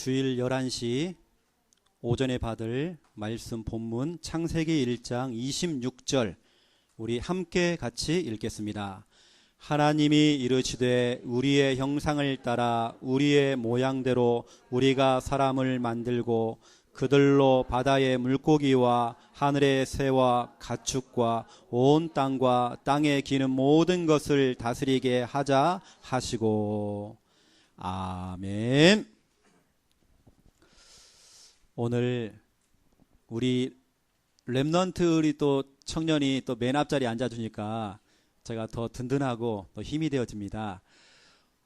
주일 11시 오전에 받을 말씀 본문 창세기 1장 26절 우리 함께 같이 읽겠습니다. 하나님이 이르시되 우리의 형상을 따라 우리의 모양대로 우리가 사람을 만들고 그들로 바다의 물고기와 하늘의 새와 가축과 온 땅과 땅에 기는 모든 것을 다스리게 하자 하시고. 아멘. 오늘 우리 렘넌트 우리 또 청년이 또 맨 앞자리에 앉아주니까 제가 더 든든하고 더 힘이 되어집니다.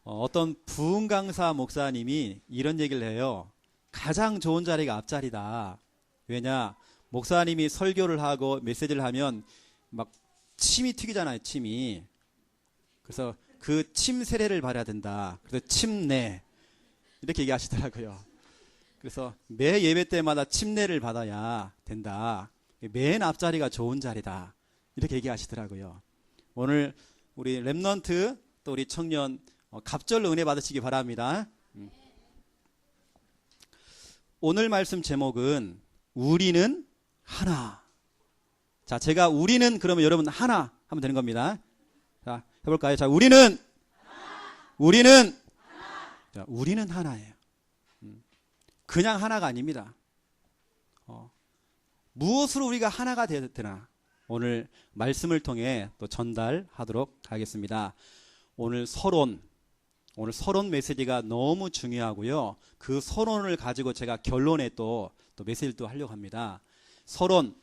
어떤 부흥 강사 목사님이 이런 얘기를 해요. 가장 좋은 자리가 앞자리다. 왜냐, 목사님이 설교를 하고 메시지를 하면 막 침이 튀기잖아요. 침이. 그래서 그 침 세례를 받아야 된다. 그래서 침내 이렇게 얘기하시더라고요. 그래서 매 예배 때마다 침례를 받아야 된다. 맨 앞자리가 좋은 자리다. 이렇게 얘기하시더라고요. 오늘 우리 렘넌트 또 우리 청년 갑절로 은혜 받으시기 바랍니다. 오늘 말씀 제목은 우리는 하나. 자, 제가 우리는 그러면 여러분 하나 하면 되는 겁니다. 자, 해볼까요? 자, 우리는 자, 우리는 하나예요. 그냥 하나가 아닙니다. 무엇으로 우리가 하나가 되나 오늘 말씀을 통해 또 전달하도록 하겠습니다. 오늘 서론 메시지가 너무 중요하고요. 그 서론을 가지고 제가 결론에 또 메시지를 또 하려고 합니다. 서론,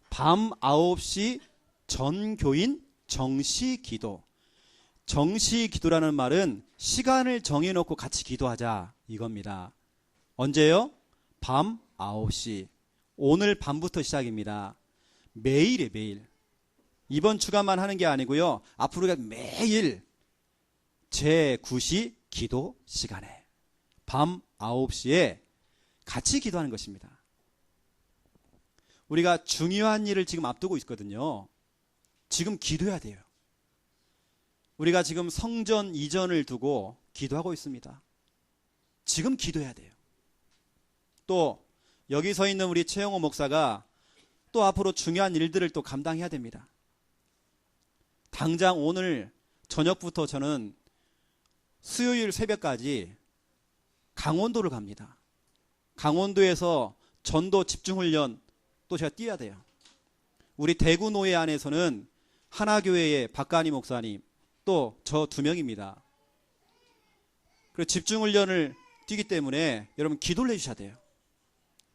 밤 9시 전교인 정시기도. 정시기도라는 말은 시간을 정해놓고 같이 기도하자 이겁니다. 언제요? 밤 9시. 오늘 밤부터 시작입니다. 매일이에요, 매일. 이번 주간만 하는 게 아니고요. 앞으로 매일 제9시 기도 시간에 밤 9시에 같이 기도하는 것입니다. 우리가 중요한 일을 지금 앞두고 있거든요. 지금 기도해야 돼요. 우리가 지금 성전 이전을 두고 기도하고 있습니다. 지금 기도해야 돼요. 또 여기 서 있는 우리 최영호 목사가 또 앞으로 중요한 일들을 또 감당해야 됩니다. 당장 오늘 저녁부터 저는 수요일 새벽까지 강원도를 갑니다. 강원도에서 전도 집중훈련 또 제가 뛰어야 돼요. 우리 대구 노예 안에서는 하나교회의 박가니 목사님 또 저 2명입니다. 그리고 집중훈련을 뛰기 때문에 여러분 기도를 해주셔야 돼요.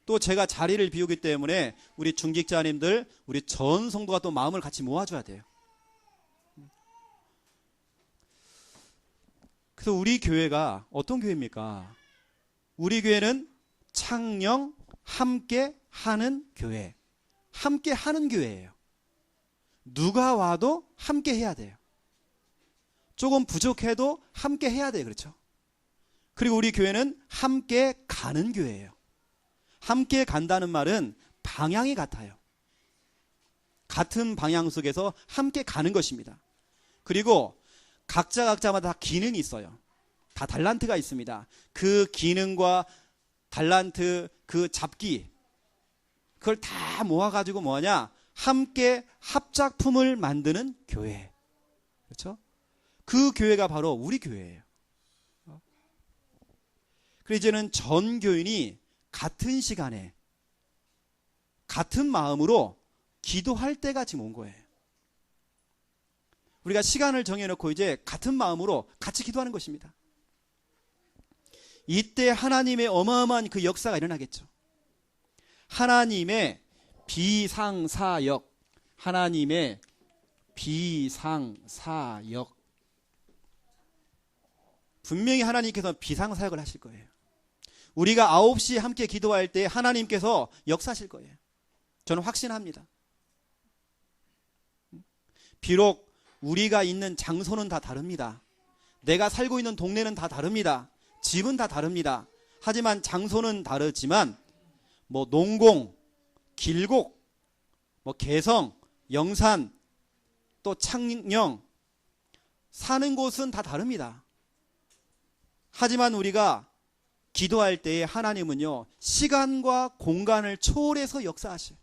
또 제가 자리를 비우기 때문에 우리 중직자님들, 우리 전 성도가 또 마음을 같이 모아줘야 돼요. 그래서 우리 교회가 어떤 교회입니까? 우리 교회는 창녕 함께 하는 교회. 함께 하는 교회예요. 누가 와도 함께 해야 돼요. 조금 부족해도 함께 해야 돼요. 그렇죠? 그리고 우리 교회는 함께 가는 교회예요. 함께 간다는 말은 방향이 같아요. 같은 방향 속에서 함께 가는 것입니다. 그리고 각자마다 다 기능이 있어요. 다 달란트가 있습니다. 그 기능과 달란트, 그 잡기, 그걸 다 모아가지고 뭐하냐? 함께 합작품을 만드는 교회. 그렇죠? 그 교회가 바로 우리 교회예요. 그래서 이제는 전 교인이 같은 시간에 같은 마음으로 기도할 때가 지금 온 거예요. 우리가 시간을 정해놓고 이제 같은 마음으로 같이 기도하는 것입니다. 이때 하나님의 어마어마한 그 역사가 일어나겠죠. 하나님의 비상사역, 하나님의 비상사역. 분명히 하나님께서 비상사역을 하실 거예요. 우리가 9시에 함께 기도할 때 하나님께서 역사하실 거예요. 저는 확신합니다. 비록 우리가 있는 장소는 다 다릅니다. 내가 살고 있는 동네는 다 다릅니다. 집은 다 다릅니다. 하지만 장소는 다르지만 뭐 농공, 길곡, 뭐 개성, 영산, 또 창녕 사는 곳은 다 다릅니다. 하지만 우리가 기도할 때에 하나님은요, 시간과 공간을 초월해서 역사하셔요.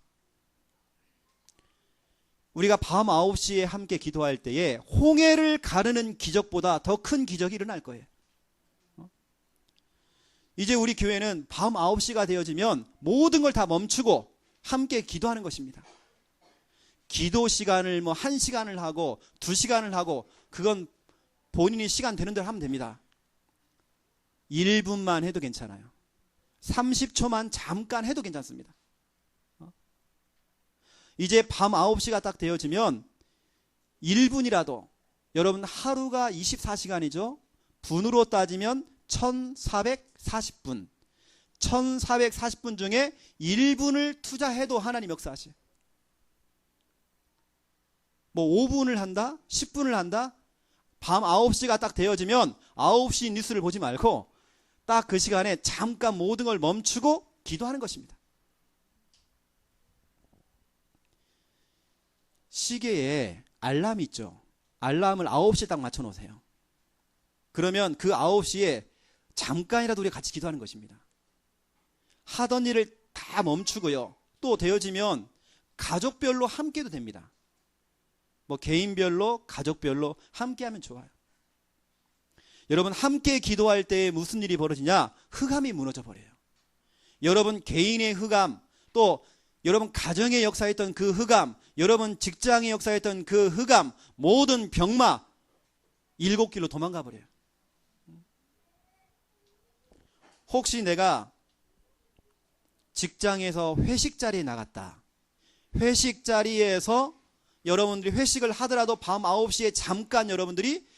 우리가 밤 9시에 함께 기도할 때에 홍해를 가르는 기적보다 더 큰 기적이 일어날 거예요. 이제 우리 교회는 밤 9시가 되어지면 모든 걸 다 멈추고 함께 기도하는 것입니다. 기도 시간을 1시간을 하고 2시간을 하고 그건 본인이 시간 되는 대로 하면 됩니다. 1분만 해도 괜찮아요. 30초만 잠깐 해도 괜찮습니다. 이제 밤 9시가 딱 되어지면 1분이라도, 여러분 하루가 24시간이죠. 분으로 따지면 1440분. 1440분 중에 1분을 투자해도 하나님 역사하셔요. 5분을 한다? 10분을 한다? 밤 9시가 딱 되어지면 9시 뉴스를 보지 말고 딱 그 시간에 잠깐 모든 걸 멈추고 기도하는 것입니다. 시계에 알람이 있죠. 알람을 9시에 딱 맞춰 놓으세요. 그러면 그 9시에 잠깐이라도 우리 같이 기도하는 것입니다. 하던 일을 다 멈추고요. 또 되어지면 가족별로 함께 해도 됩니다. 개인별로, 가족별로 함께 하면 좋아요. 여러분 함께 기도할 때 무슨 일이 벌어지냐? 흑암이 무너져 버려요. 여러분 개인의 흑암, 또 여러분 가정의 역사했던 그 흑암, 여러분 직장의 역사했던 그 흑암, 모든 병마 7길로 도망가 버려요. 혹시 내가 직장에서 회식 자리에 나갔다. 회식 자리에서 여러분들이 회식을 하더라도 밤 9시에 잠깐 여러분들이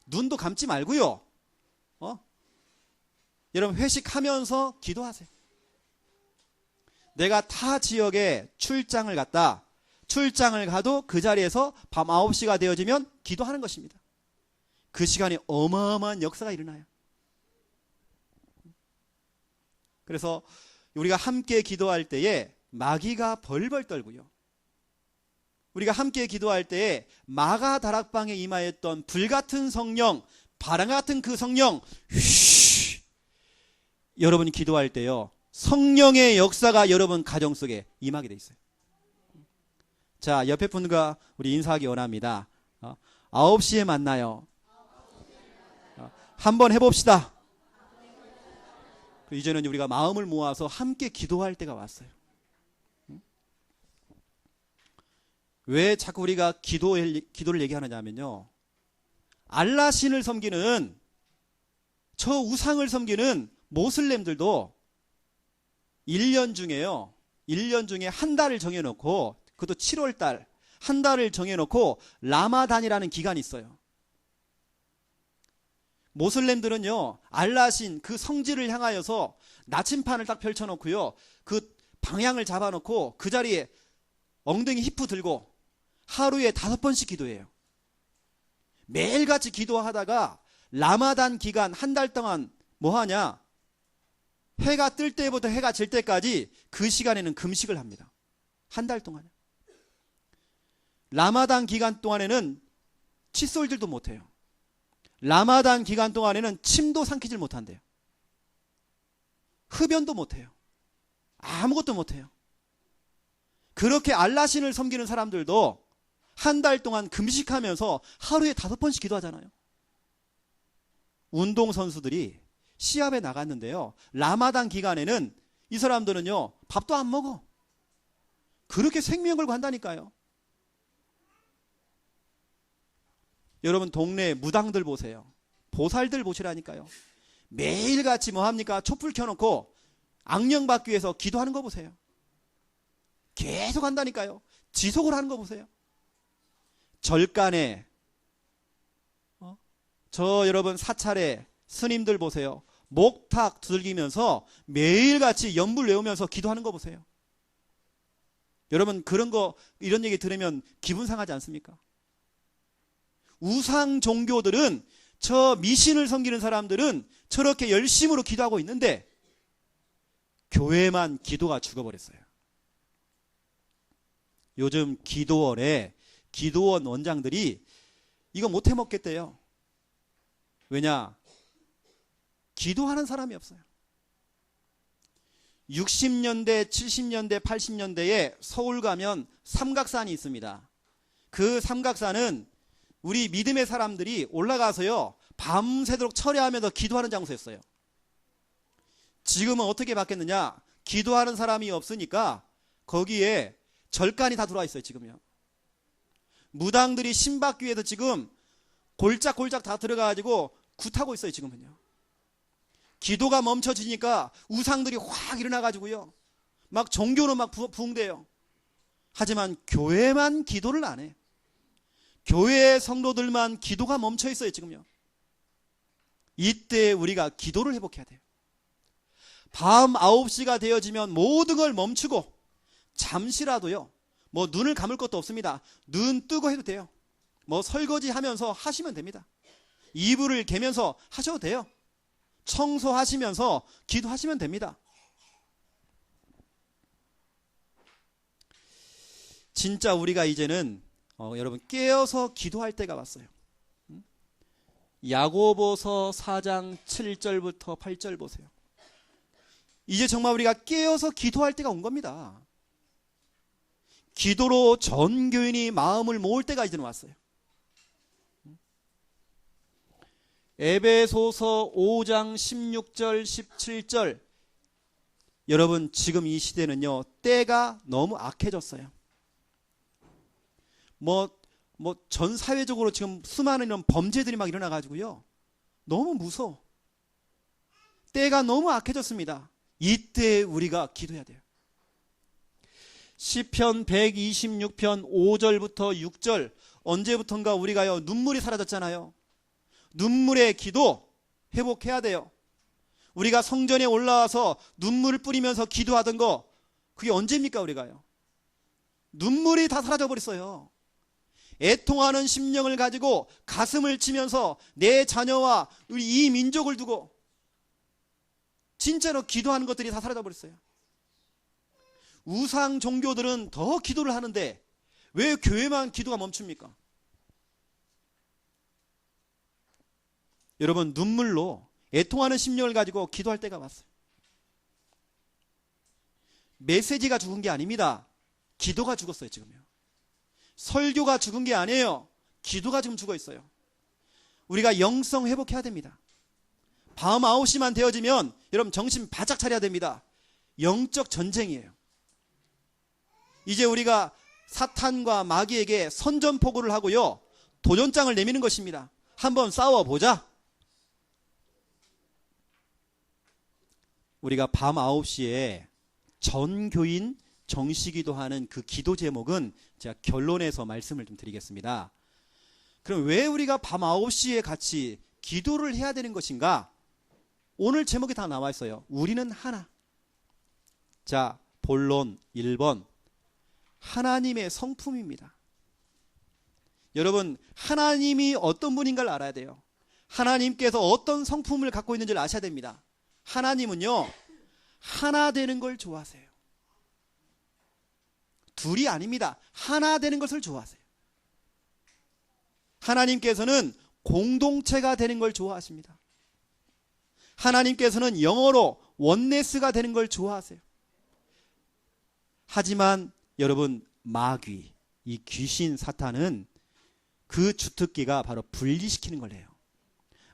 눈도 감지 말고요. 여러분 회식하면서 기도하세요. 내가 타 지역에 출장을 갔다. 출장을 가도 그 자리에서 밤 9시가 되어지면 기도하는 것입니다. 그 시간에 어마어마한 역사가 일어나요. 그래서 우리가 함께 기도할 때에 마귀가 벌벌 떨고요. 우리가 함께 기도할 때에 마가 다락방에 임하였던 불같은 성령, 바람 같은 그 성령, 여러분이 기도할 때요, 성령의 역사가 여러분 가정 속에 임하게 돼 있어요. 자, 옆에 분과 우리 인사하기 원합니다. 9시에 만나요. 한번 해봅시다. 이제는 우리가 마음을 모아서 함께 기도할 때가 왔어요. 왜 자꾸 우리가 기도를 얘기하느냐면요, 알라 신을 섬기는, 저 우상을 섬기는 모슬렘들도 1년 중에 한 달을 정해놓고, 그것도 7월달 한 달을 정해놓고 라마단이라는 기간이 있어요. 모슬렘들은요, 알라신 그 성지를 향하여서 나침판을 딱 펼쳐놓고요, 그 방향을 잡아놓고 그 자리에 엉덩이 히프 들고 하루에 5번씩 기도해요. 매일같이 기도하다가 라마단 기간 한 달 동안 뭐 하냐? 해가 뜰 때부터 해가 질 때까지 그 시간에는 금식을 합니다. 한 달 동안. 라마단 기간 동안에는 칫솔질도 못해요. 라마단 기간 동안에는 침도 삼키질 못한대요. 흡연도 못해요. 아무것도 못해요. 그렇게 알라신을 섬기는 사람들도 한 달 동안 금식하면서 하루에 5번씩 기도하잖아요. 운동선수들이 시합에 나갔는데요, 라마단 기간에는 이 사람들은요, 밥도 안 먹어. 그렇게 생명 걸고 한다니까요. 여러분 동네 무당들 보세요. 보살들 보시라니까요. 매일같이 뭐 합니까? 촛불 켜놓고 악령 받기 위해서 기도하는 거 보세요. 계속 한다니까요. 지속을 하는 거 보세요. 절간에 저 여러분 사찰에 스님들 보세요. 목탁 두들기면서 매일같이 연불 외우면서 기도하는 거 보세요. 여러분 그런 거, 이런 얘기 들으면 기분 상하지 않습니까? 우상 종교들은, 저 미신을 섬기는 사람들은 저렇게 열심으로 기도하고 있는데 교회만 기도가 죽어버렸어요. 요즘 기도원에 기도원 원장들이 이거 못해 먹겠대요. 왜냐? 기도하는 사람이 없어요. 60년대, 70년대, 80년대에 서울 가면 삼각산이 있습니다. 그 삼각산은 우리 믿음의 사람들이 올라가서요, 밤새도록 철야하면서 기도하는 장소였어요. 지금은 어떻게 바뀌었느냐? 기도하는 사람이 없으니까 거기에 절간이 다 들어와 있어요, 지금요. 무당들이 신받기 위해서 지금 골짝골짝 다 들어가가지고 굿하고 있어요, 지금은요. 기도가 멈춰지니까 우상들이 확 일어나가지고요, 막 종교는 막 부흥돼요. 하지만 교회만 기도를 안 해. 교회 성도들만 기도가 멈춰 있어요, 지금요. 이때 우리가 기도를 회복해야 돼요. 밤 9시가 되어지면 모든 걸 멈추고 잠시라도요, 뭐 눈을 감을 것도 없습니다. 눈 뜨고 해도 돼요. 뭐 설거지 하면서 하시면 됩니다. 이불을 개면서 하셔도 돼요. 청소하시면서 기도하시면 됩니다. 진짜 우리가 이제는 여러분 깨어서 기도할 때가 왔어요. 야고보서 4장 7절부터 8절 보세요. 이제 정말 우리가 깨어서 기도할 때가 온 겁니다. 기도로 전 교인이 마음을 모을 때가 이제는 왔어요. 에베소서 5장 16절 17절. 여러분 지금 이 시대는요, 때가 너무 악해졌어요. 전 사회적으로 지금 수많은 이런 범죄들이 막 일어나가지고요, 너무 무서워. 때가 너무 악해졌습니다. 이때 우리가 기도해야 돼요. 시편 126편 5절부터 6절. 언제부턴가 우리가요, 눈물이 사라졌잖아요. 눈물의 기도 회복해야 돼요. 우리가 성전에 올라와서 눈물을 뿌리면서 기도하던 거, 그게 언제입니까? 우리가요, 눈물이 다 사라져 버렸어요. 애통하는 심령을 가지고 가슴을 치면서 내 자녀와 우리 이 민족을 두고 진짜로 기도하는 것들이 다 사라져 버렸어요. 우상 종교들은 더 기도를 하는데 왜 교회만 기도가 멈춥니까? 여러분, 눈물로 애통하는 심령을 가지고 기도할 때가 왔어요. 메시지가 죽은 게 아닙니다. 기도가 죽었어요, 지금요. 설교가 죽은 게 아니에요. 기도가 지금 죽어 있어요. 우리가 영성 회복해야 됩니다. 밤 9시만 되어지면 여러분 정신 바짝 차려야 됩니다. 영적 전쟁이에요. 이제 우리가 사탄과 마귀에게 선전포고를 하고요, 도전장을 내미는 것입니다. 한번 싸워보자. 우리가 밤 9시에 전교인 정시기도 하는 그 기도 제목은 제가 결론에서 말씀을 좀 드리겠습니다. 그럼 왜 우리가 밤 9시에 같이 기도를 해야 되는 것인가? 오늘 제목이 다 나와 있어요. 우리는 하나. 자, 본론 1번. 하나님의 성품입니다. 여러분, 하나님이 어떤 분인가를 알아야 돼요. 하나님께서 어떤 성품을 갖고 있는지를 아셔야 됩니다. 하나님은요, 하나 되는 걸 좋아하세요. 둘이 아닙니다. 하나 되는 것을 좋아하세요. 하나님께서는 공동체가 되는 걸 좋아하십니다. 하나님께서는 영어로 원네스가 되는 걸 좋아하세요. 하지만 여러분, 마귀, 이 귀신 사탄은 그 주특기가 바로 분리시키는 걸 해요.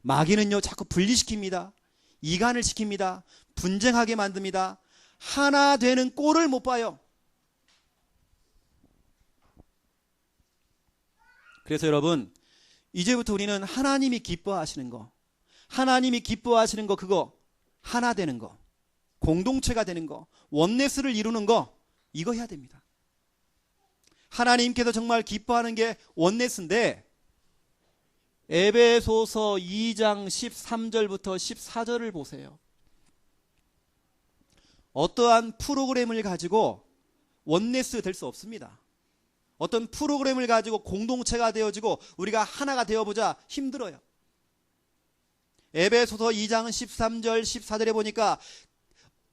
마귀는요, 자꾸 분리시킵니다. 이간을 시킵니다. 분쟁하게 만듭니다. 하나 되는 꼴을 못 봐요. 그래서 여러분, 이제부터 우리는 하나님이 기뻐하시는 거, 하나님이 기뻐하시는 거, 그거 하나 되는 거, 공동체가 되는 거, 원네스를 이루는 거, 이거 해야 됩니다. 하나님께서 정말 기뻐하는 게 원네스인데, 에베소서 2장 13절부터 14절을 보세요. 어떠한 프로그램을 가지고 원네스 될 수 없습니다. 어떤 프로그램을 가지고 공동체가 되어지고 우리가 하나가 되어보자, 힘들어요. 에베소서 2장 13절 14절에 보니까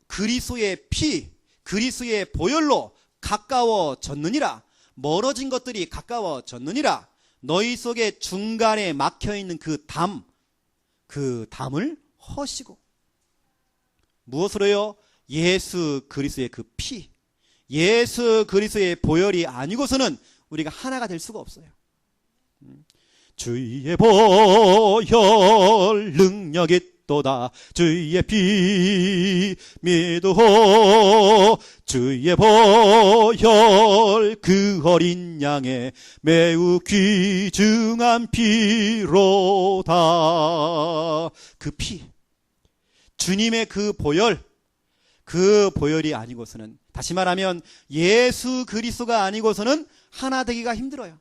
그리스도의 피, 그리스도의 보혈로 가까워졌느니라. 멀어진 것들이 가까워졌느니라. 너희 속에 중간에 막혀있는 그 담을 허시고. 무엇으로요? 예수 그리스도의 그 피, 예수 그리스도의 보혈이 아니고서는 우리가 하나가 될 수가 없어요. 주의 보혈 능력이 또다 주의 피 믿으오 주의 보혈 그 어린 양의 매우 귀중한 피로다. 그 피, 주님의 그 보혈이 아니고서는, 다시 말하면 예수 그리스도가 아니고서는 하나 되기가 힘들어요.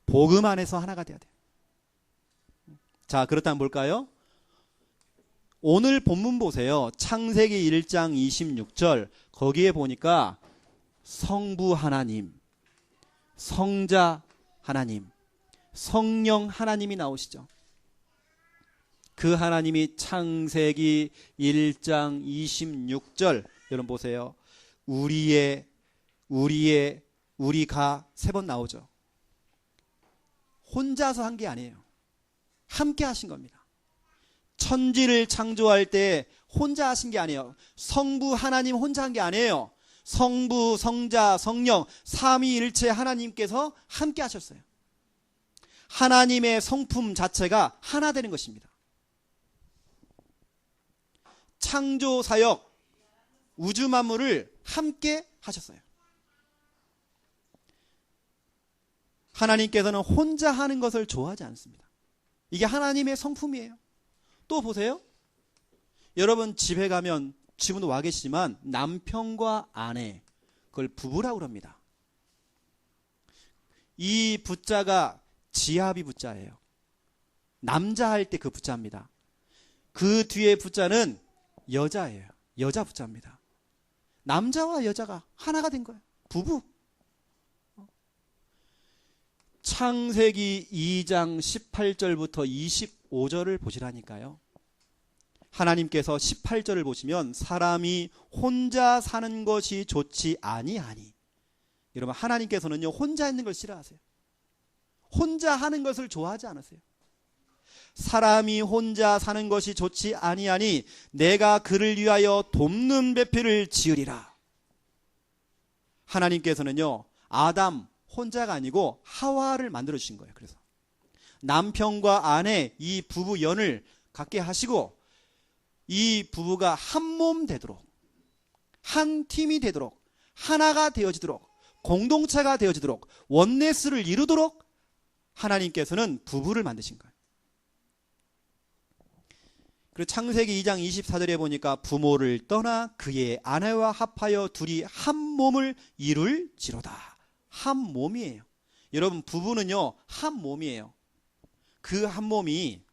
복음 안에서 하나가 돼야 돼요. 자, 그렇다면 볼까요? 오늘 본문 보세요. 창세기 1장 26절 거기에 보니까 성부 하나님, 성자 하나님, 성령 하나님이 나오시죠. 그 하나님이 창세기 1장 26절 여러분 보세요. 우리가 3번 나오죠. 혼자서 한 게 아니에요. 함께 하신 겁니다. 천지를 창조할 때 혼자 하신 게 아니에요. 성부 하나님 혼자 한 게 아니에요. 성부, 성자, 성령 삼위일체 하나님께서 함께 하셨어요. 하나님의 성품 자체가 하나 되는 것입니다. 창조 사역, 우주 만물을 함께 하셨어요. 하나님께서는 혼자 하는 것을 좋아하지 않습니다. 이게 하나님의 성품이에요. 또 보세요. 여러분 집에 가면, 지금도 와 계시지만 남편과 아내, 그걸 부부라고 합니다. 이 부자가 지아비 부자예요. 남자 할 때 그 부자입니다. 그 뒤에 부자는 여자예요. 여자 부자입니다. 남자와 여자가 하나가 된 거예요. 부부. 창세기 2장 18절부터 25절을 보시라니까요. 하나님께서 18절을 보시면 사람이 혼자 사는 것이 좋지 아니하니. 여러분 하나님께서는요 혼자 있는 걸 싫어하세요. 혼자 하는 것을 좋아하지 않으세요. 사람이 혼자 사는 것이 좋지 아니하니 내가 그를 위하여 돕는 배필을 지으리라. 하나님께서는요 아담 혼자가 아니고 하와를 만들어 주신 거예요. 그래서 남편과 아내 이 부부 연을 갖게 하시고 이 부부가 한 몸 되도록, 한 팀이 되도록, 하나가 되어지도록, 공동체가 되어지도록, 원네스를 이루도록 하나님께서는 부부를 만드신 거예요. 그리고 창세기 2장 24절에 보니까 부모를 떠나 그의 아내와 합하여 둘이 한 몸을 이룰지로다. 한 몸이에요. 여러분 부부는요 한 몸이에요. 그 한 몸이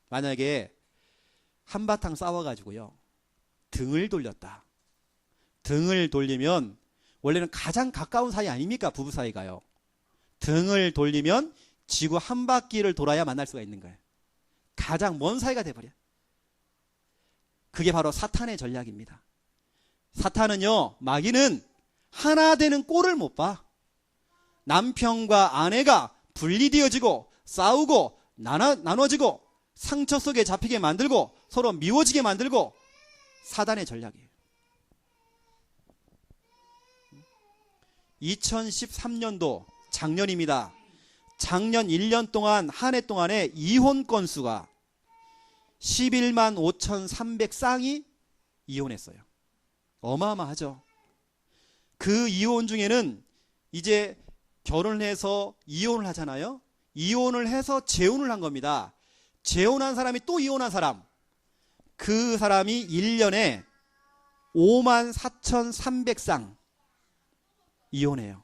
만약에 한바탕 싸워가지고요 등을 돌렸다. 등을 돌리면 원래는 가장 가까운 사이 아닙니까? 부부 사이가요. 등을 돌리면 지구 한 바퀴를 돌아야 만날 수가 있는 거예요. 가장 먼 사이가 돼버려요. 그게 바로 사탄의 전략입니다. 사탄은요 마귀는 하나 되는 꼴을 못 봐. 남편과 아내가 분리되어지고 싸우고 나눠지고 상처 속에 잡히게 만들고 서로 미워지게 만들고 사단의 전략이에요. 2013년도 작년입니다. 작년 1년 동안 한 해 동안에 이혼 건수가 11만 5,300쌍이 이혼했어요. 어마어마하죠. 그 이혼 중에는 이제 결혼을 해서 이혼을 하잖아요. 이혼을 해서 재혼을 한 겁니다. 재혼한 사람이 또 이혼한 사람. 그 사람이 1년에 5만 4,300쌍 이혼해요.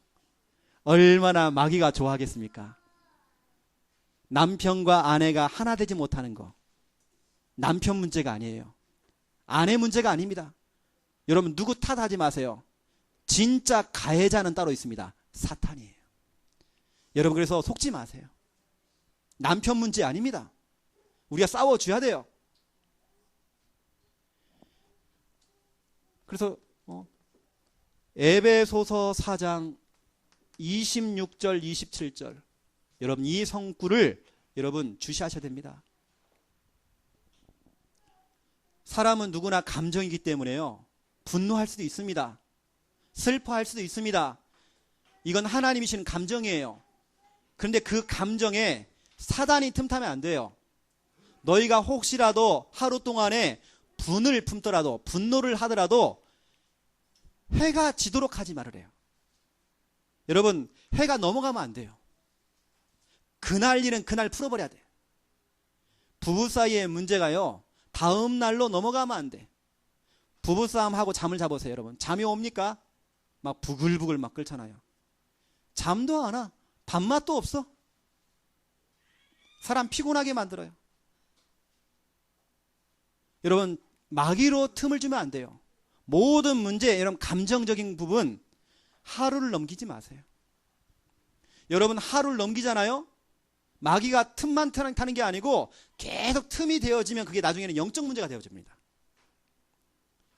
얼마나 마귀가 좋아하겠습니까? 남편과 아내가 하나 되지 못하는 거. 남편 문제가 아니에요. 아내 문제가 아닙니다. 여러분 누구 탓하지 마세요. 진짜 가해자는 따로 있습니다. 사탄이에요. 여러분 그래서 속지 마세요. 남편 문제 아닙니다. 우리가 싸워줘야 돼요. 그래서 에베소서 4장 26절 27절 여러분 이 성구를 여러분 주시하셔야 됩니다. 사람은 누구나 감정이기 때문에요. 분노할 수도 있습니다. 슬퍼할 수도 있습니다. 이건 하나님이 주신 감정이에요. 그런데 그 감정에 사단이 틈타면 안 돼요. 너희가 혹시라도 하루 동안에 분을 품더라도, 분노를 하더라도 해가 지도록 하지 말으래요. 여러분, 해가 넘어가면 안 돼요. 그날 일은 그날 풀어버려야 돼. 부부 사이의 문제가요, 다음 날로 넘어가면 안 돼. 부부싸움하고 잠을 자보세요, 여러분. 잠이 옵니까? 막 부글부글 막 끓잖아요. 잠도 안 와. 밥맛도 없어. 사람 피곤하게 만들어요. 여러분, 마귀로 틈을 주면 안 돼요. 모든 문제, 여러분, 감정적인 부분 하루를 넘기지 마세요. 여러분, 하루를 넘기잖아요. 마귀가 틈만 타는 게 아니고 계속 틈이 되어지면 그게 나중에는 영적 문제가 되어집니다.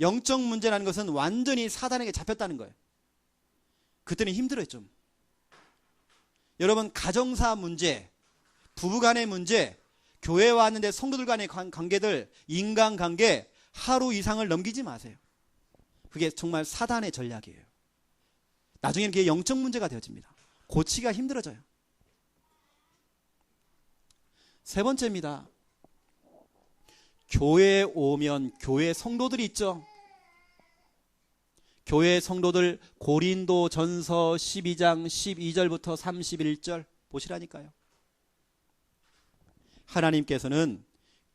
영적 문제라는 것은 완전히 사단에게 잡혔다는 거예요. 그때는 힘들어요, 좀. 여러분, 가정사 문제, 부부간의 문제, 교회 왔는데 성도들 간의 관계들, 인간관계 하루 이상을 넘기지 마세요. 그게 정말 사단의 전략이에요. 나중에는 그게 영적 문제가 되어집니다. 고치기가 힘들어져요. 세 번째입니다. 교회에 오면 교회 성도들이 있죠. 교회 성도들 고린도전서 12장 12절부터 31절 보시라니까요. 하나님께서는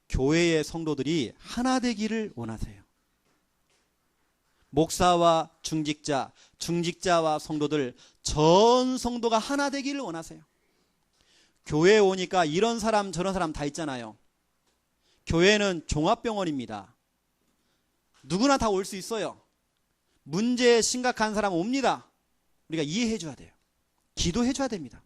교회의 성도들이 하나 되기를 원하세요. 목사와 중직자, 중직자와 성도들, 전 성도가 하나 되기를 원하세요. 교회에 오니까 이런 사람 저런 사람 다 있잖아요. 교회는 종합병원입니다. 누구나 다 올 수 있어요. 문제에 심각한 사람 옵니다. 우리가 이해해 줘야 돼요. 기도해 줘야 됩니다.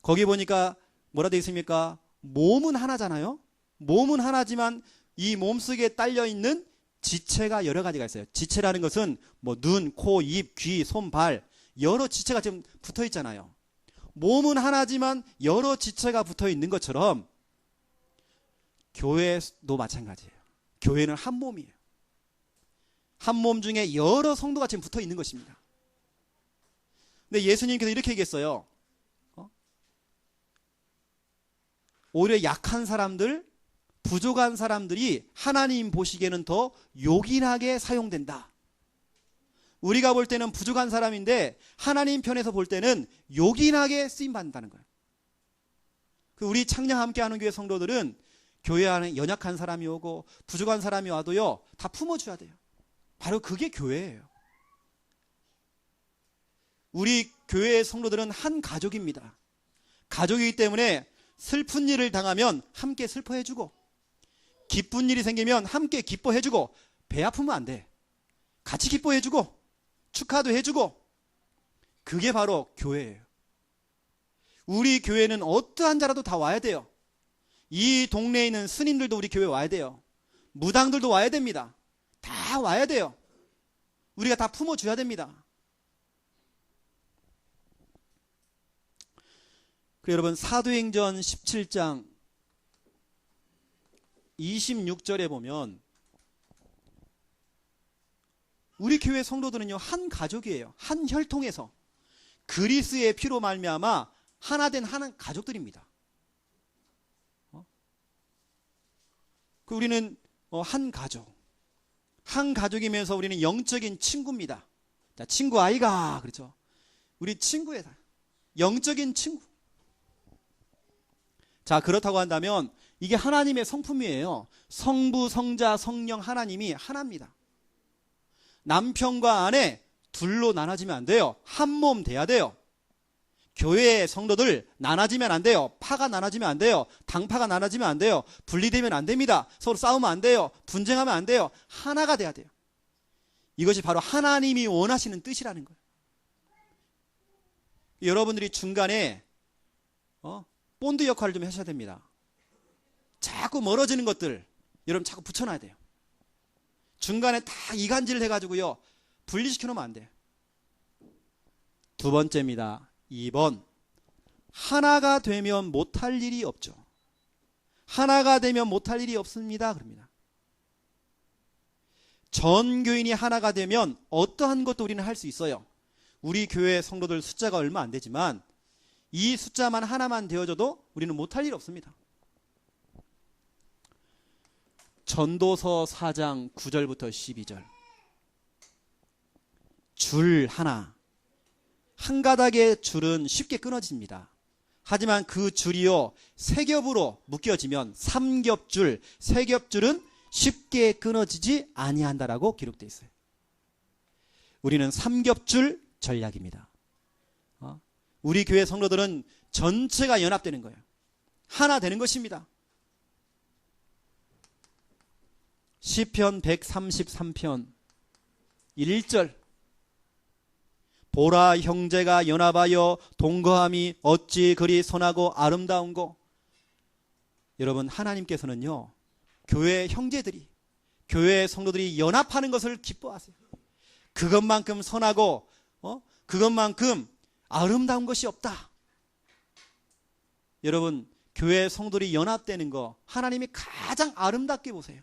거기 보니까 뭐라 되어 있습니까? 몸은 하나잖아요. 몸은 하나지만 이 몸속에 딸려있는 지체가 여러 가지가 있어요. 지체라는 것은 뭐 눈, 코, 입, 귀, 손, 발 여러 지체가 지금 붙어 있잖아요. 몸은 하나지만 여러 지체가 붙어 있는 것처럼 교회도 마찬가지예요. 교회는 한 몸이에요. 한 몸 중에 여러 성도가 지금 붙어 있는 것입니다. 근데 예수님께서 이렇게 얘기했어요. 오히려 약한 사람들, 부족한 사람들이 하나님 보시기에는 더 요긴하게 사용된다. 우리가 볼 때는 부족한 사람인데 하나님 편에서 볼 때는 요긴하게 쓰임받는다는 거예요. 우리 창녕 함께하는 교회 성도들은 교회 안에 연약한 사람이 오고 부족한 사람이 와도요, 다 품어줘야 돼요. 바로 그게 교회예요. 우리 교회의 성도들은 한 가족입니다. 가족이기 때문에 슬픈 일을 당하면 함께 슬퍼해주고, 기쁜 일이 생기면 함께 기뻐해주고, 배 아프면 안 돼. 같이 기뻐해주고 축하도 해주고, 그게 바로 교회예요. 우리 교회는 어떠한 자라도 다 와야 돼요. 이 동네에 있는 스님들도 우리 교회 와야 돼요. 무당들도 와야 됩니다. 다 와야 돼요. 우리가 다 품어줘야 됩니다. 여러분, 사도행전 17장 26절에 보면 우리 교회 성도들은요, 한 가족이에요. 한 혈통에서 그리스의 피로 말미암아 하나 된 한 가족들입니다. 우리는 한 가족. 한 가족이면서 우리는 영적인 친구입니다. 자, 친구 아이가, 그렇죠? 우리 친구예요. 영적인 친구. 자, 그렇다고 한다면 이게 하나님의 성품이에요. 성부, 성자, 성령 하나님이 하나입니다. 남편과 아내 둘로 나눠지면 안 돼요. 한 몸 돼야 돼요. 교회의 성도들 나눠지면 안 돼요. 파가 나눠지면 안 돼요. 당파가 나눠지면 안 돼요. 분리되면 안 됩니다. 서로 싸우면 안 돼요. 분쟁하면 안 돼요. 하나가 돼야 돼요. 이것이 바로 하나님이 원하시는 뜻이라는 거예요. 여러분들이 중간에 본드 역할을 좀 하셔야 됩니다. 자꾸 멀어지는 것들 여러분 자꾸 붙여놔야 돼요. 중간에 다 이간질을 해가지고요, 분리시켜 놓으면 안 돼요. 두 번째입니다. 2번, 하나가 되면 못할 일이 없죠. 하나가 되면 못할 일이 없습니다. 그럽니다. 전 교인이 하나가 되면 어떠한 것도 우리는 할 수 있어요. 우리 교회 성도들 숫자가 얼마 안 되지만 이 숫자만 하나만 되어져도 우리는 못할 일 없습니다. 전도서 4장 9절부터 12절. 줄 하나, 한 가닥의 줄은 쉽게 끊어집니다. 하지만 그 줄이요 세 겹으로 묶여지면 삼겹줄, 세 겹줄은 쉽게 끊어지지 아니한다라고 기록되어 있어요. 우리는 삼겹줄 전략입니다. 우리 교회 성도들은 전체가 연합되는 거예요. 하나 되는 것입니다. 시편 133편 1절. 보라, 형제가 연합하여 동거함이 어찌 그리 선하고 아름다운고. 여러분, 하나님께서는요 교회 형제들이, 교회 성도들이 연합하는 것을 기뻐하세요. 그것만큼 선하고 그것만큼 아름다운 것이 없다. 여러분, 교회 성도들이 연합되는 거 하나님이 가장 아름답게 보세요.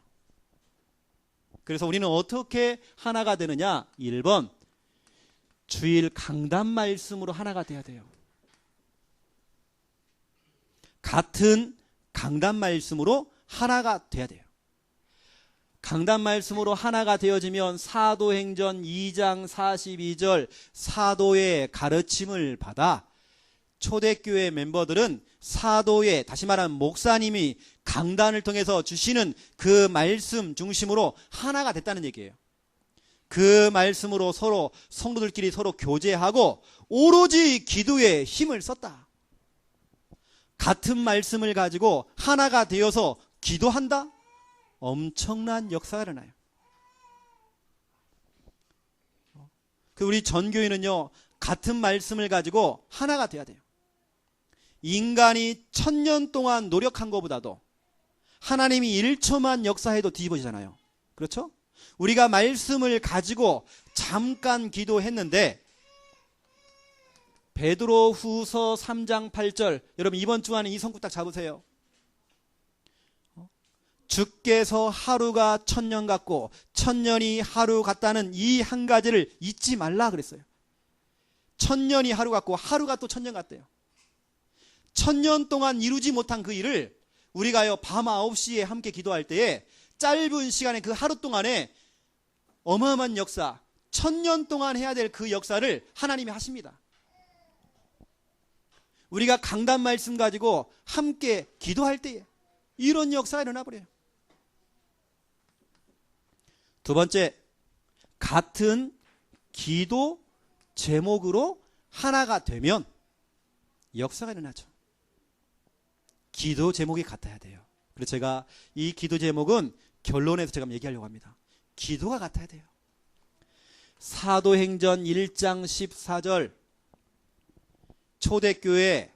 그래서 우리는 어떻게 하나가 되느냐? 1번, 주일 강단 말씀으로 하나가 돼야 돼요. 같은 강단 말씀으로 하나가 돼야 돼요. 강단 말씀으로 하나가 되어지면 사도행전 2장 42절 사도의 가르침을 받아 초대교회 멤버들은 사도의, 다시 말하면 목사님이 강단을 통해서 주시는 그 말씀 중심으로 하나가 됐다는 얘기예요. 그 말씀으로 서로 성도들끼리 서로 교제하고 오로지 기도에 힘을 썼다. 같은 말씀을 가지고 하나가 되어서 기도한다? 엄청난 역사가 일어나요. 우리 전교인은요 같은 말씀을 가지고 하나가 돼야 돼요. 인간이 1000년 동안 노력한 것보다도 하나님이 1초만 역사해도 뒤집어지잖아요. 그렇죠? 우리가 말씀을 가지고 잠깐 기도했는데 베드로 후서 3장 8절, 여러분 이번 주 안에 이 성구 딱 잡으세요. 주께서 하루가 1000년 같고 1000년이 하루 같다는 이 한 가지를 잊지 말라 그랬어요. 1000년이 하루 같고 하루가 또 1000년 같대요. 1000년 동안 이루지 못한 그 일을 우리가요 밤 9시에 함께 기도할 때에 짧은 시간에 그 하루 동안에 어마어마한 역사, 1000년 동안 해야 될 그 역사를 하나님이 하십니다. 우리가 강단 말씀 가지고 함께 기도할 때에 이런 역사가 일어나 버려요. 두 번째, 같은 기도 제목으로 하나가 되면 역사가 일어나죠. 기도 제목이 같아야 돼요. 그래서 제가 이 기도 제목은 결론에서 제가 얘기하려고 합니다. 기도가 같아야 돼요. 사도행전 1장 14절 초대교회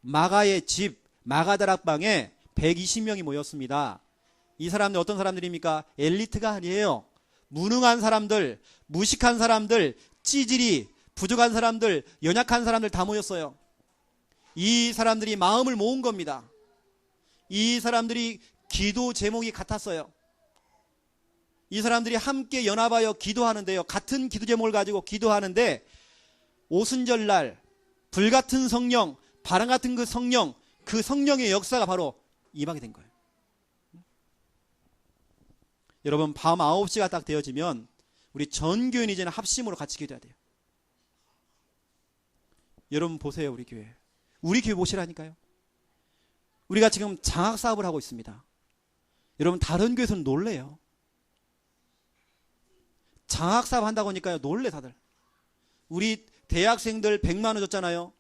마가의 집 마가다락방에 120명이 모였습니다. 이 사람들 어떤 사람들입니까? 엘리트가 아니에요. 무능한 사람들, 무식한 사람들, 찌질이 부족한 사람들, 연약한 사람들 다 모였어요. 이 사람들이 마음을 모은 겁니다. 이 사람들이 기도 제목이 같았어요. 이 사람들이 함께 연합하여 기도하는데요. 같은 기도 제목을 가지고 기도하는데 오순절날 불같은 성령, 바람 같은 그 성령의 역사가 바로 임하게 된 거예요. 여러분 밤 9시가 딱 되어지면 우리 전교인이 이제는 합심으로 같이 기도해야 돼요. 여러분 보세요. 우리 교회 보시라니까요. 우리가 지금 장학 사업을 하고 있습니다. 여러분 다른 교회에서는 놀래요. 장학 사업 한다고 하니까요 놀래 다들. 우리 대학생들 100만 원 줬잖아요.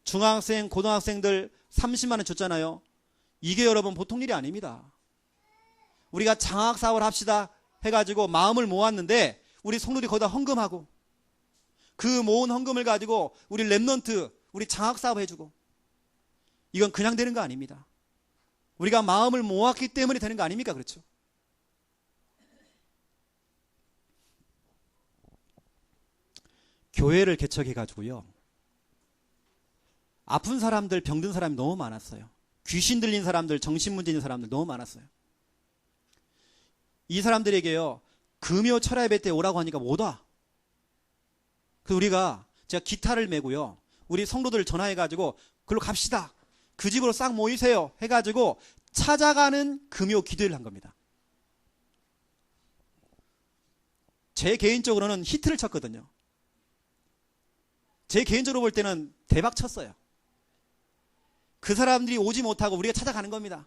중학생, 고등학생들 30만 원 줬잖아요. 이게 여러분 보통 일이 아닙니다. 우리가 장학 사업을 합시다 해가지고 마음을 모았는데 우리 성도들이 거기다 헌금하고 그 모은 헌금을 가지고 우리 랩넌트 우리 장학 사업 해주고 이건 그냥 되는 거 아닙니다. 우리가 마음을 모았기 때문에 되는 거 아닙니까? 그렇죠? 교회를 개척해가지고요 아픈 사람들, 병든 사람이 너무 많았어요. 귀신 들린 사람들, 정신문제 있는 사람들 너무 많았어요. 이 사람들에게요, 금요 철야 예배 때 오라고 하니까 못 와. 그래서 제가 기타를 메고요, 우리 성도들 전화해가지고 글로 갑시다. 그 집으로 싹 모이세요. 해가지고 찾아가는 금요 기도를 한 겁니다. 제 개인적으로는 히트를 쳤거든요. 제 개인적으로 볼 때는 대박 쳤어요. 그 사람들이 오지 못하고 우리가 찾아가는 겁니다.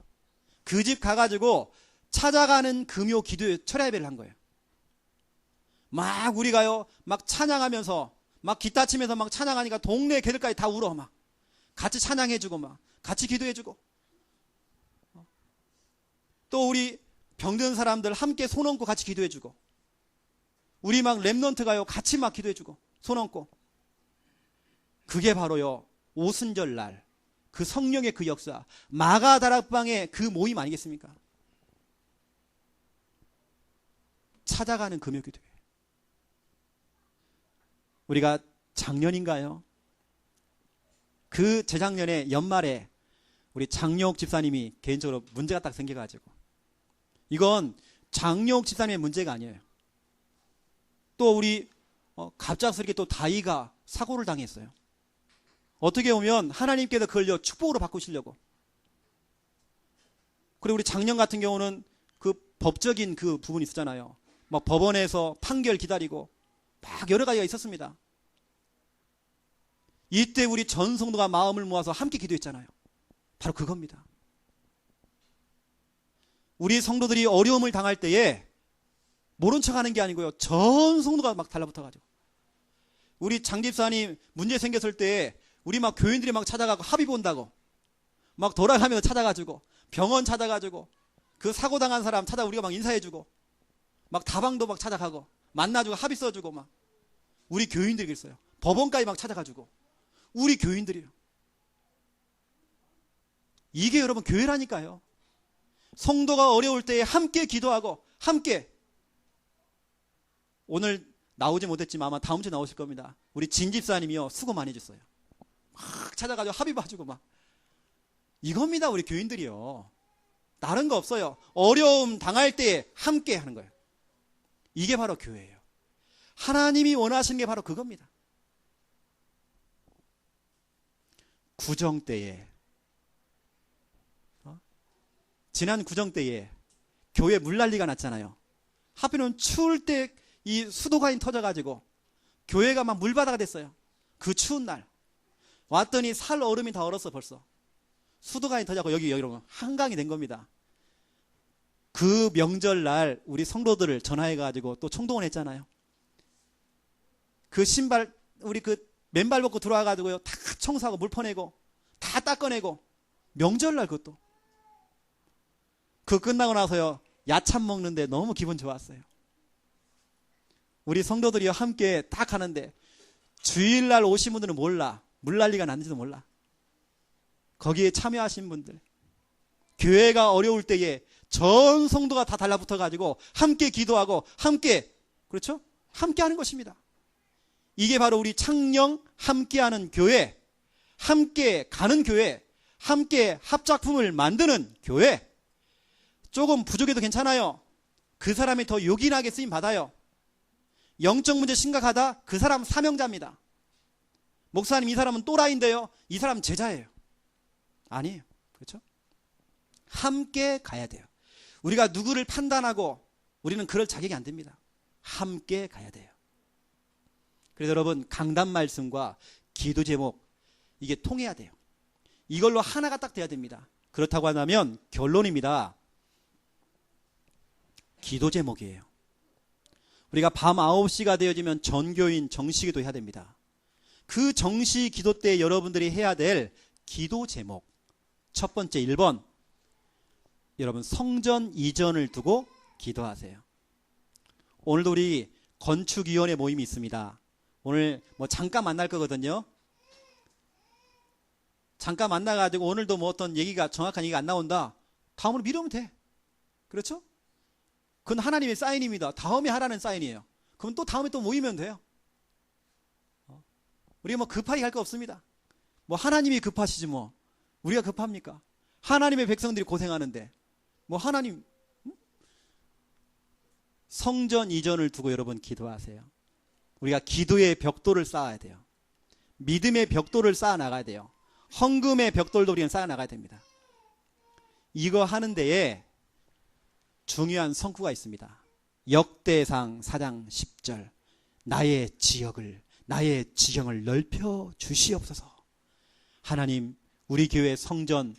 그 집 가가지고 찾아가는 금요 기도 철야 예배를 한 거예요. 막 우리가요, 막 찬양하면서, 막 기타 치면서 막 찬양하니까 동네 개들까지 다 울어. 막 같이 찬양해주고, 막 같이 기도해주고, 또 우리 병든 사람들 함께 손 얹고 같이 기도해주고, 우리 막 랩런트가요, 같이 막 기도해주고, 손 얹고. 그게 바로요, 오순절 날 그 성령의 그 역사, 마가다락방의 그 모임 아니겠습니까? 찾아가는 금요기도예요. 우리가 작년인가요? 그 재작년에 연말에 우리 장려옥 집사님이 개인적으로 문제가 딱 생겨가지고, 이건 장려옥 집사님의 문제가 아니에요. 또 우리 갑작스럽게 또 다이가 사고를 당했어요. 어떻게 보면 하나님께서 그걸 축복으로 바꾸시려고. 그리고 우리 작년 같은 경우는 그 법적인 그 부분이 있었잖아요. 막 법원에서 판결 기다리고 막 여러 가지가 있었습니다. 이때 우리 전 성도가 마음을 모아서 함께 기도했잖아요. 바로 그겁니다. 우리 성도들이 어려움을 당할 때에 모른 척하는 게 아니고요, 전 성도가 막 달라붙어가지고, 우리 장 집사님 문제 생겼을 때 우리 막 교인들이 막 찾아가고 합의 본다고 막 돌아가면서 찾아가지고, 병원 찾아가지고, 그 사고 당한 사람 찾아 우리가 막 인사해주고, 막 다방도 막 찾아가고 만나주고 합의 써주고, 막 우리 교인들이 있어요. 법원까지 막 찾아가지고, 우리 교인들이요. 이게 여러분 교회라니까요. 성도가 어려울 때에 함께 기도하고, 함께. 오늘 나오지 못했지만 아마 다음 주에 나오실 겁니다. 우리 진 집사님이요, 수고 많이 해줬어요. 막 찾아가지고 합의 봐주고 막. 이겁니다, 우리 교인들이요. 다른 거 없어요. 어려움 당할 때 함께 하는 거예요. 이게 바로 교회예요. 하나님이 원하시는 게 바로 그겁니다. 구정 때에, 지난 구정 때에 교회 물난리가 났잖아요. 하필은 추울 때 이 수도관이 터져가지고 교회가 막 물바다가 됐어요. 그 추운 날 왔더니 살 얼음이 다 얼었어. 벌써 수도관이 터져서 여기 여러분 한강이 된 겁니다. 그 명절날 우리 성도들을 전화해가지고 또 총동원 했잖아요. 그 신발 우리 그 맨발 벗고 들어와가지고요, 다 청소하고 물 퍼내고 다 닦아내고, 명절날 그것도. 그거 끝나고 나서요, 야참 먹는데 너무 기분 좋았어요. 우리 성도들이 함께 딱 하는데, 주일날 오신 분들은 몰라. 물난리가 났는지도 몰라. 거기에 참여하신 분들, 교회가 어려울 때에 전 성도가 다 달라붙어가지고 함께 기도하고 함께, 그렇죠? 함께 하는 것입니다. 이게 바로 우리 창녕 함께하는 교회, 함께 가는 교회, 함께 합작품을 만드는 교회. 조금 부족해도 괜찮아요. 그 사람이 더 요긴하게 쓰임 받아요. 영적 문제 심각하다? 그 사람 사명자입니다. 목사님, 이 사람은 또라이인데요, 이 사람 제자예요. 아니에요. 그렇죠? 함께 가야 돼요. 우리가 누구를 판단하고 우리는 그럴 자격이 안 됩니다. 함께 가야 돼요. 그래서 여러분, 강단 말씀과 기도 제목, 이게 통해야 돼요. 이걸로 하나가 딱 돼야 됩니다. 그렇다고 한다면 결론입니다. 기도 제목이에요. 우리가 밤 9시가 되어지면 전교인 정시기도 해야 됩니다. 그 정시 기도 때 여러분들이 해야 될 기도 제목, 첫 번째 1번, 여러분 성전 이전을 두고 기도하세요. 오늘도 우리 건축위원회 모임이 있습니다. 오늘 뭐 잠깐 만날 거거든요. 잠깐 만나가지고 오늘도 뭐 어떤 얘기가, 정확한 얘기가 안 나온다, 다음으로 미루면 돼. 그렇죠? 그건 하나님의 사인입니다. 다음에 하라는 사인이에요. 그럼 또 다음에 또 모이면 돼요. 우리가 뭐 급하게 갈 거 없습니다. 뭐 하나님이 급하시지 뭐 우리가 급합니까? 하나님의 백성들이 고생하는데 뭐 하나님. 성전 이전을 두고 여러분 기도하세요. 우리가 기도의 벽돌을 쌓아야 돼요. 믿음의 벽돌을 쌓아 나가야 돼요. 헌금의 벽돌도 우리는 쌓아 나가야 됩니다. 이거 하는 데에 중요한 성구가 있습니다. 역대상 4장 10절 나의 지경을 넓혀 주시옵소서. 하나님 우리 교회 성전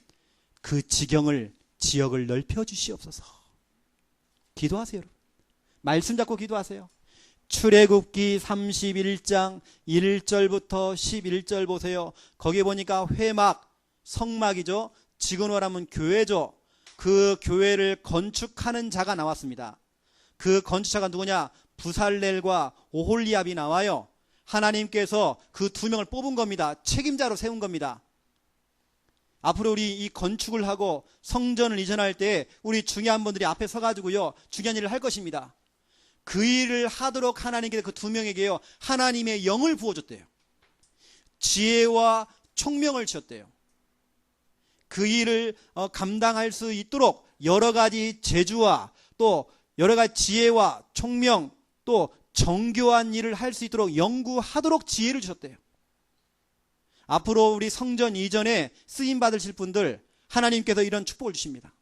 그 지역을 넓혀 주시옵소서. 기도하세요. 여러분. 말씀 잡고 기도하세요. 출애굽기 31장 1절부터 11절 보세요. 거기 보니까 회막, 성막이죠. 지근호라면 교회죠. 그 교회를 건축하는 자가 나왔습니다. 그 건축자가 누구냐? 부살렐과 오홀리압이 나와요. 하나님께서 그 두 명을 뽑은 겁니다. 책임자로 세운 겁니다. 앞으로 우리 이 건축을 하고 성전을 이전할 때 우리 중요한 분들이 앞에 서가지고요 중요한 일을 할 것입니다. 그 일을 하도록 하나님께서 그 두 명에게요 하나님의 영을 부어줬대요. 지혜와 총명을 주셨대요. 그 일을 감당할 수 있도록 여러 가지 재주와 또 여러 가지 지혜와 총명 또 정교한 일을 할 수 있도록 연구하도록 지혜를 주셨대요. 앞으로 우리 성전 이전에 쓰임 받으실 분들 하나님께서 이런 축복을 주십니다.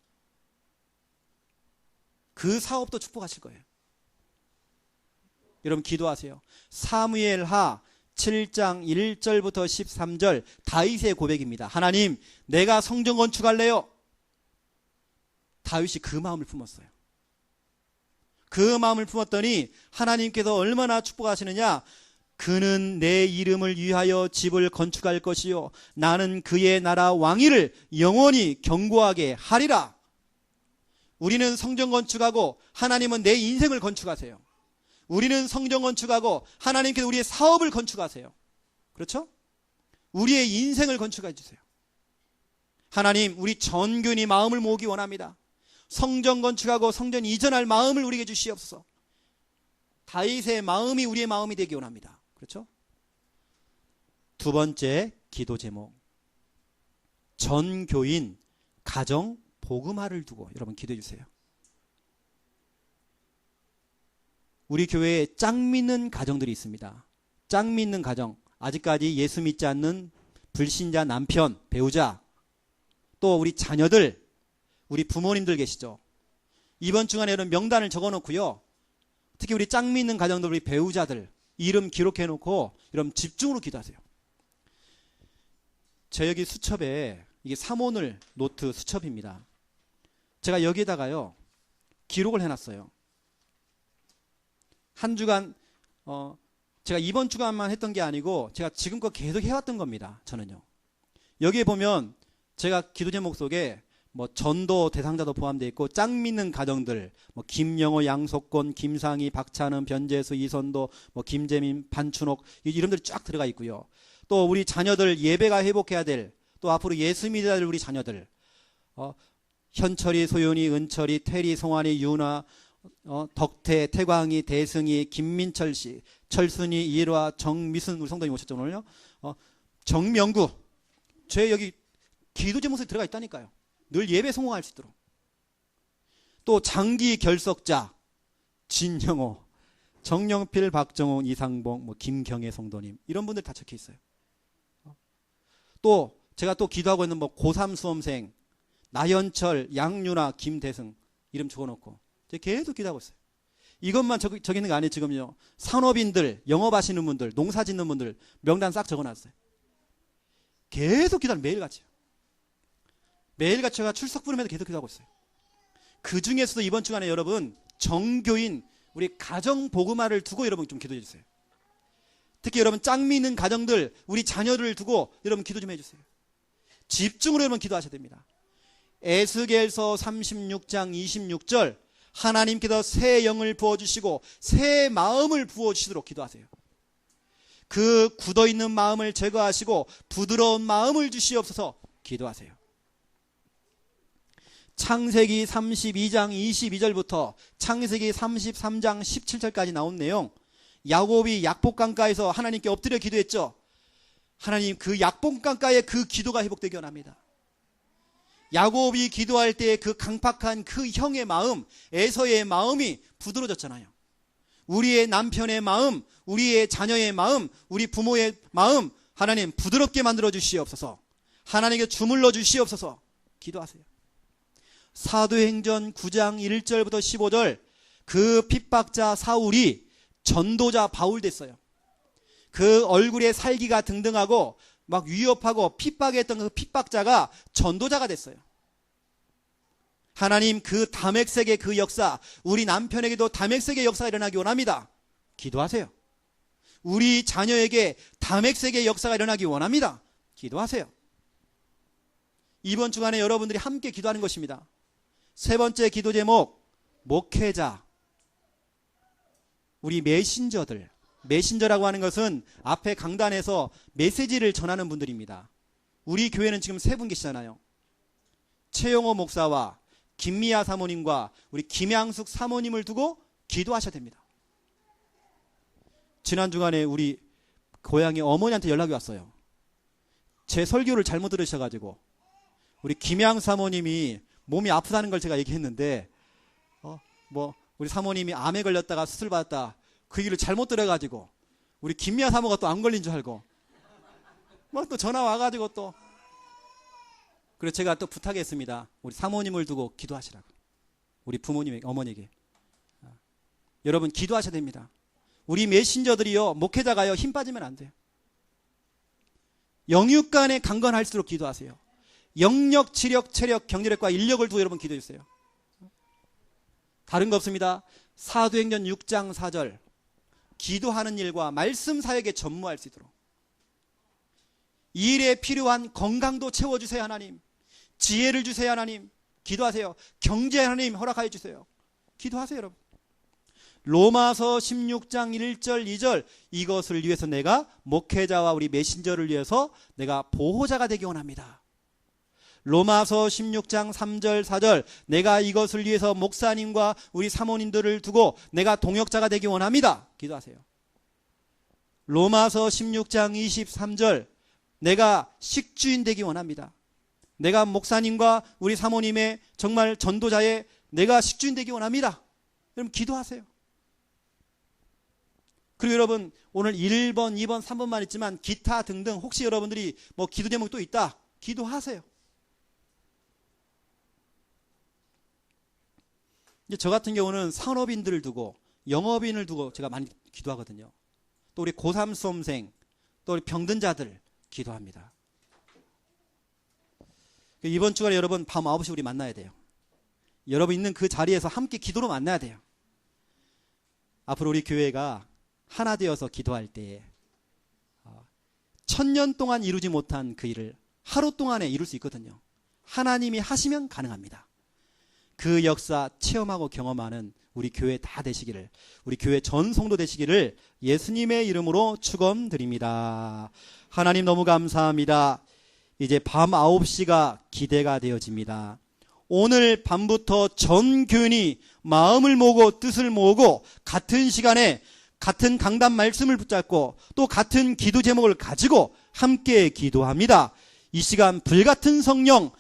그 사업도 축복하실 거예요. 여러분 기도하세요. 사무엘하 7장 1절부터 13절 다윗의 고백입니다. 하나님 내가 성전 건축할래요. 다윗이 그 마음을 품었어요. 그 마음을 품었더니 하나님께서 얼마나 축복하시느냐. 그는 내 이름을 위하여 집을 건축할 것이요 나는 그의 나라 왕위를 영원히 견고하게 하리라. 우리는 성전 건축하고 하나님은 내 인생을 건축하세요. 우리는 성전 건축하고 하나님께서 우리의 사업을 건축하세요. 그렇죠? 우리의 인생을 건축해 주세요. 하나님 우리 전 교인이 마음을 모으기 원합니다. 성전 건축하고 성전 이전할 마음을 우리에게 주시옵소서. 다윗의 마음이 우리의 마음이 되기 원합니다. 그렇죠? 두 번째 기도 제목. 전 교인 가정 복음화를 두고 여러분 기도해 주세요. 우리 교회에 짝 믿는 가정들이 있습니다. 짝 믿는 가정. 아직까지 예수 믿지 않는 불신자 남편, 배우자, 또 우리 자녀들, 우리 부모님들 계시죠. 이번 주간에 이런 명단을 적어놓고요. 특히 우리 짝 믿는 가정들, 우리 배우자들 이름 기록해놓고 여러분 집중으로 기도하세요. 제 여기 수첩에 이게 3오늘 노트 수첩입니다. 제가 여기에다가요 기록을 해놨어요. 한 주간 제가 이번 주간만 했던 게 아니고 제가 지금껏 계속 해왔던 겁니다. 저는요. 여기에 보면 제가 기도 제목 속에 뭐 전도 대상자도 포함되어 있고 짝 믿는 가정들 뭐 김영호, 양석권, 김상희, 박찬은, 변재수, 이선도, 뭐 김재민, 반춘옥 이름들이 쫙 들어가 있고요. 또 우리 자녀들 예배가 회복해야 될 또 앞으로 예수 믿어야 될 우리 자녀들 현철이, 소윤이, 은철이, 태리, 송환이, 윤아, 덕태, 태광이, 대승이, 김민철 씨, 철순이, 일화, 정미순 우리 성도님 오셨죠 오늘요. 정명구 제 여기 기도 제목에 들어가 있다니까요. 늘 예배 성공할 수 있도록. 또 장기 결석자 진영호, 정영필, 박정훈, 이상봉, 뭐 김경애 성도님 이런 분들 다 적혀 있어요. 또 제가 또 기도하고 있는 뭐 고3 수험생 나연철, 양윤아, 김대승 이름 적어놓고 제가 계속 기도하고 있어요. 이것만 적혀 있는 거 아니에요. 지금요. 산업인들, 영업하시는 분들, 농사 짓는 분들 명단 싹 적어놨어요. 계속 기도하는 매일같이. 매일같이 제가 출석 부르면서 계속 기도하고 있어요. 그 중에서도 이번 주간에 여러분 정교인 우리 가정 복음화를 두고 여러분 좀 기도해 주세요. 특히 여러분 짝 믿는 가정들 우리 자녀를 두고 여러분 기도 좀 해주세요. 집중으로 여러분 기도하셔야 됩니다. 에스겔서 36장 26절 하나님께서 새 영을 부어주시고 새 마음을 부어주시도록 기도하세요. 그 굳어있는 마음을 제거하시고 부드러운 마음을 주시옵소서 기도하세요. 창세기 32장 22절부터 창세기 33장 17절까지 나온 내용 야곱이 약복강가에서 하나님께 엎드려 기도했죠. 하나님 그 약복강가에 그 기도가 회복되기 원합니다. 야곱이 기도할 때 그 강팍한 그 형의 마음, 에서의 마음이 부드러워졌잖아요. 우리의 남편의 마음, 우리의 자녀의 마음, 우리 부모의 마음, 하나님 부드럽게 만들어 주시옵소서. 하나님께 주물러 주시옵소서. 기도하세요. 사도행전 9장 1절부터 15절, 그 핍박자 사울이 전도자 바울 됐어요. 그 얼굴에 살기가 등등하고 막 위협하고 핍박했던 그 핍박자가 전도자가 됐어요. 하나님 그 다맥색의 그 역사, 우리 남편에게도 다맥색의 역사가 일어나기 원합니다. 기도하세요. 우리 자녀에게 다맥색의 역사가 일어나기 원합니다. 기도하세요. 이번 주간에 여러분들이 함께 기도하는 것입니다. 세 번째 기도 제목, 목회자. 우리 메신저라고 하는 것은 앞에 강단에서 메시지를 전하는 분들입니다. 우리 교회는 지금 세 분 계시잖아요. 최영호 목사와 김미아 사모님과 우리 김양숙 사모님을 두고 기도하셔야 됩니다. 지난 주간에 우리 고향의 어머니한테 연락이 왔어요. 제 설교를 잘못 들으셔가지고 우리 김양 사모님이 몸이 아프다는 걸 제가 얘기했는데 우리 사모님이 암에 걸렸다가 수술 받았다, 그 얘기를 잘못 들어가지고 우리 김미아 사모가 또 암 걸린 줄 알고 또 전화 와가지고 또, 그래서 제가 또 부탁했습니다. 우리 사모님을 두고 기도하시라고. 우리 부모님에게, 어머니에게. 여러분 기도하셔야 됩니다. 우리 메신저들이요, 목회자가요, 힘 빠지면 안 돼요. 영육간에 강건할수록 기도하세요. 영력, 지력, 체력, 경제력과 인력을 두고 여러분 기도해 주세요. 다른 거 없습니다. 사도행전 6장 4절, 기도하는 일과 말씀 사역에 전무할 수 있도록. 이 일에 필요한 건강도 채워주세요. 하나님 지혜를 주세요. 하나님 기도하세요. 경제 하나님 허락하여 주세요. 기도하세요. 여러분 로마서 16장 1절 2절, 이것을 위해서 내가 목회자와 우리 메신저를 위해서 내가 보호자가 되기 원합니다. 로마서 16장 3절 4절, 내가 이것을 위해서 목사님과 우리 사모님들을 두고 내가 동역자가 되기 원합니다. 기도하세요. 로마서 16장 23절, 내가 식주인 되기 원합니다. 내가 목사님과 우리 사모님의 정말 전도자의 내가 식주인 되기 원합니다. 여러분 기도하세요. 그리고 여러분 오늘 1번, 2번, 3번만 있지만 기타 등등 혹시 여러분들이 기도 제목이 또 있다, 기도하세요. 이제 저 같은 경우는 산업인들을 두고 영업인을 두고 제가 많이 기도하거든요. 또 우리 고3 수험생, 또 우리 병든 자들 기도합니다. 이번 주간에 여러분 밤 9시 우리 만나야 돼요. 여러분 있는 그 자리에서 함께 기도로 만나야 돼요. 앞으로 우리 교회가 하나 되어서 기도할 때에 1000년 동안 이루지 못한 그 일을 하루 동안에 이룰 수 있거든요. 하나님이 하시면 가능합니다. 그 역사 체험하고 경험하는 우리 교회 다 되시기를, 우리 교회 전 성도 되시기를 예수님의 이름으로 축원드립니다. 하나님 너무 감사합니다. 이제 밤 9시가 기대가 되어집니다. 오늘 밤부터 전 교인이 마음을 모으고 뜻을 모으고 같은 시간에 같은 강단 말씀을 붙잡고 또 같은 기도 제목을 가지고 함께 기도합니다. 이 시간 불같은 성령,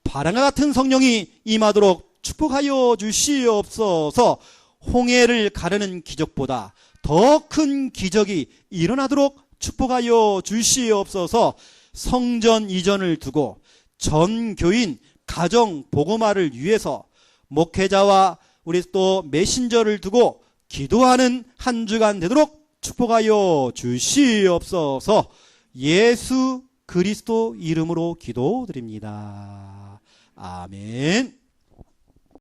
바람과 같은 성령이 임하도록 축복하여 주시옵소서. 홍해를 가르는 기적보다 더 큰 기적이 일어나도록 축복하여 주시옵소서. 성전 이전을 두고 전 교인 가정 복음화를 위해서 목회자와 우리 또 메신저를 두고 기도하는 한 주간 되도록 축복하여 주시옵소서. 예수 그리스도 이름으로 기도드립니다. 아멘.